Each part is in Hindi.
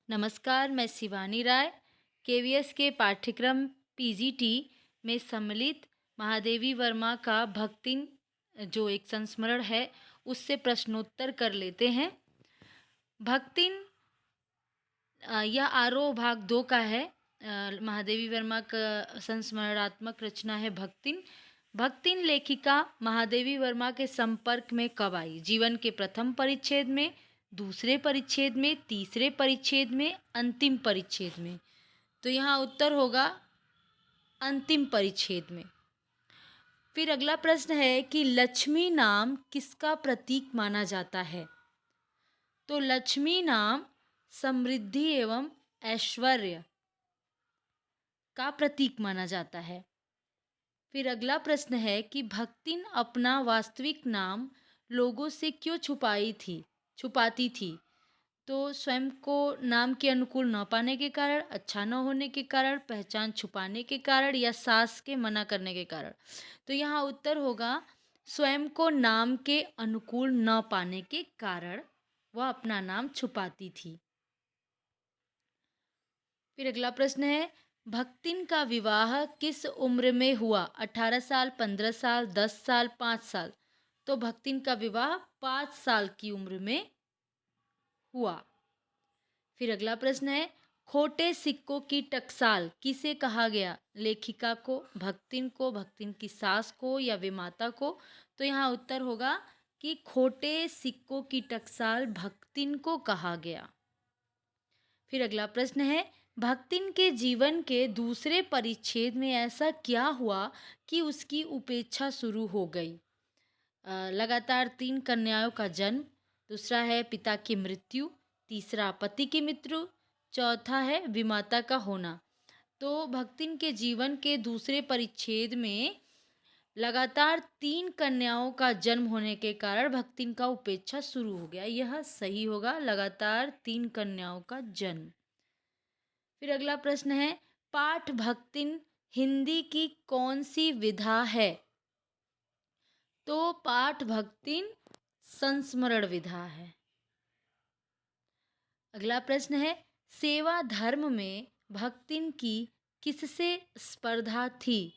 नमस्कार, मैं शिवानी राय केवीएस के पाठ्यक्रम पीजीटी में सम्मिलित महादेवी वर्मा का भक्तिन जो एक संस्मरण है उससे प्रश्नोत्तर कर लेते हैं। भक्तिन यह आरोह भाग 2 का है। महादेवी वर्मा का संस्मरणात्मक रचना है भक्तिन। भक्तिन लेखिका महादेवी वर्मा के संपर्क में कब आई? जीवन के प्रथम परिच्छेद में, दूसरे परिच्छेद में, तीसरे परिच्छेद में, अंतिम परिच्छेद में। तो यहाँ उत्तर होगा अंतिम परिच्छेद में। फिर अगला प्रश्न है कि लक्ष्मी नाम किसका प्रतीक माना जाता है? तो लक्ष्मी नाम समृद्धि एवं ऐश्वर्य का प्रतीक माना जाता है। फिर अगला प्रश्न है कि भक्तिन अपना वास्तविक नाम लोगों से क्यों छुपाती थी? तो स्वयं को नाम के अनुकूल न पाने के कारण, अच्छा न होने के कारण, पहचान छुपाने के कारण या सास के मना करने के कारण। तो यहाँ उत्तर होगा स्वयं को नाम के अनुकूल न पाने के कारण वह अपना नाम छुपाती थी। फिर अगला प्रश्न है भक्तिन का विवाह किस उम्र में हुआ? 18 साल, 15 साल, 10 साल, 5 साल। तो भक्तिन का विवाह 5 साल की उम्र में हुआ। फिर अगला प्रश्न है खोटे सिक्कों की टकसाल किसे कहा गया? लेखिका को, भक्तिन को, भक्तिन की सास को या विमाता को? तो यहाँ उत्तर होगा कि खोटे सिक्कों की टकसाल भक्तिन को कहा गया। फिर अगला प्रश्न है भक्तिन के जीवन के दूसरे परिच्छेद में ऐसा क्या हुआ कि उसकी उपेक्षा शुरू हो गई? लगातार 3 कन्याओं का जन्म, दूसरा है पिता की मृत्यु, तीसरा पति की मृत्यु, चौथा है विमाता का होना। तो भक्तिन के जीवन के दूसरे परिच्छेद में लगातार 3 कन्याओं का जन्म होने के कारण भक्तिन का उपेक्षा शुरू हो गया। यह सही होगा, लगातार 3 कन्याओं का जन्म। फिर अगला प्रश्न है पाठ भक्तिन हिंदी की कौन सी विधा है? तो पाठ भक्तिन संस्मरण विधा है। अगला प्रश्न है सेवा धर्म में भक्तिन की किससे स्पर्धा थी?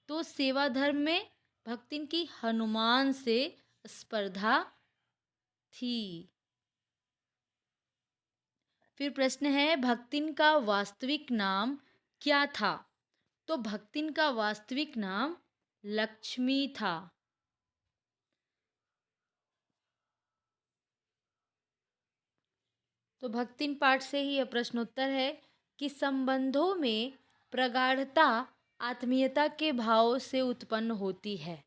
तो सेवा धर्म में भक्तिन की हनुमान से स्पर्धा थी। फिर प्रश्न है भक्तिन का वास्तविक नाम क्या था? तो भक्तिन का वास्तविक नाम लक्ष्मी था। तो भक्तिन पाठ से ही यह प्रश्नोत्तर है कि संबंधों में प्रगाढ़ता आत्मीयता के भाव से उत्पन्न होती है।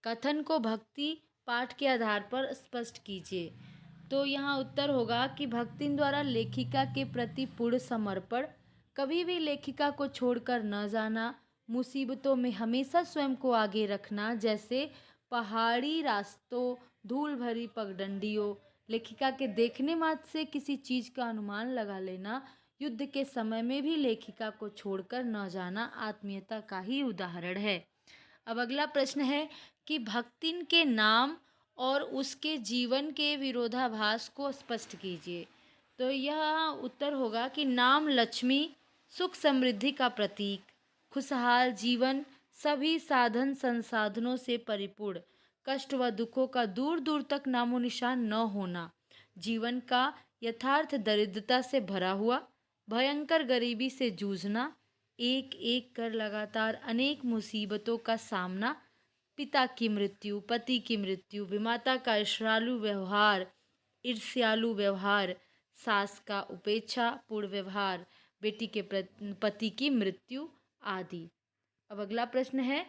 कथन को भक्ति पाठ के आधार पर स्पष्ट कीजिए। तो यहाँ उत्तर होगा कि भक्तिन द्वारा लेखिका के प्रति पूर्ण समर्पण, कभी भी लेखिका को छोड़कर न जाना, मुसीबतों में हमेशा स्वयं को आगे रखना, जैसे पहाड़ी रास्तों, धूल भरी पगडंडियों, लेखिका के देखने मात्र से किसी चीज़ का अनुमान लगा लेना, युद्ध के समय में भी लेखिका को छोड़कर न जाना आत्मीयता का ही उदाहरण है। अब अगला प्रश्न है कि भक्तिन के नाम और उसके जीवन के विरोधाभास को स्पष्ट कीजिए। तो यह उत्तर होगा कि नाम लक्ष्मी, सुख समृद्धि का प्रतीक, खुशहाल जीवन, सभी साधन संसाधनों से परिपूर्ण, कष्ट व दुखों का दूर दूर तक नामो निशान न होना, जीवन का यथार्थ दरिद्रता से भरा हुआ, भयंकर गरीबी से जूझना, एक एक कर लगातार अनेक मुसीबतों का सामना, पिता की मृत्यु, पति की मृत्यु, विमाता का ईर्ष्यालु व्यवहार, सास का उपेक्षा पूर्ण व्यवहार, बेटी के पति की मृत्यु आदि। अब अगला प्रश्न है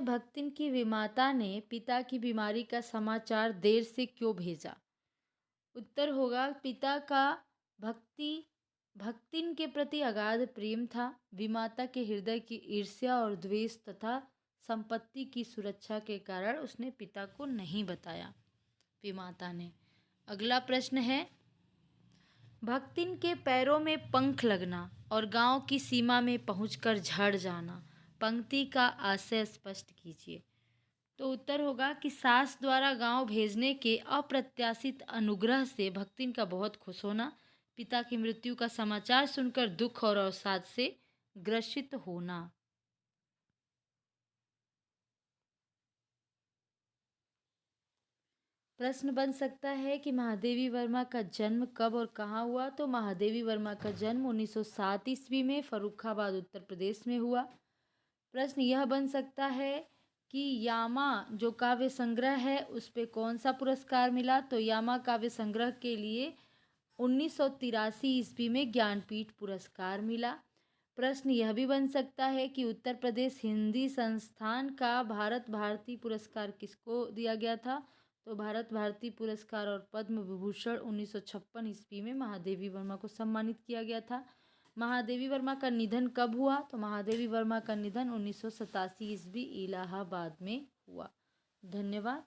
भक्तिन की विमाता ने पिता की बीमारी का समाचार देर से क्यों भेजा? उत्तर होगा पिता का भक्तिन के प्रति अगाध प्रेम था। विमाता के हृदय की ईर्ष्या और द्वेष तथा संपत्ति की सुरक्षा के कारण उसने पिता को नहीं बताया, विमाता ने। अगला प्रश्न है भक्तिन के पैरों में पंख लगना और गांव की सीमा में पहुंचकर झड़ जाना, पंक्ति का आशय स्पष्ट कीजिए। तो उत्तर होगा कि सास द्वारा गांव भेजने के अप्रत्याशित अनुग्रह से भक्तिन का बहुत खुश होना, पिता की मृत्यु का समाचार सुनकर दुख और अवसाद से ग्रसित होना। प्रश्न बन सकता है कि महादेवी वर्मा का जन्म कब और कहाँ हुआ। तो महादेवी वर्मा का जन्म 1907 ईस्वी में फर्रुखाबाद उत्तर प्रदेश में हुआ। प्रश्न यह बन सकता है कि यामा जो काव्य संग्रह है उस पे कौन सा पुरस्कार मिला। तो यामा काव्य संग्रह के लिए 1983 ईस्वी में ज्ञानपीठ पुरस्कार मिला। प्रश्न यह भी बन सकता है कि उत्तर प्रदेश हिंदी संस्थान का भारत भारती पुरस्कार किसको दिया गया था। तो भारत भारती पुरस्कार और पद्म विभूषण 1956 ईस्वी में महादेवी वर्मा को सम्मानित किया गया था। महादेवी वर्मा का निधन कब हुआ। तो महादेवी वर्मा का निधन 1987 ईस्वी इलाहाबाद में हुआ। धन्यवाद।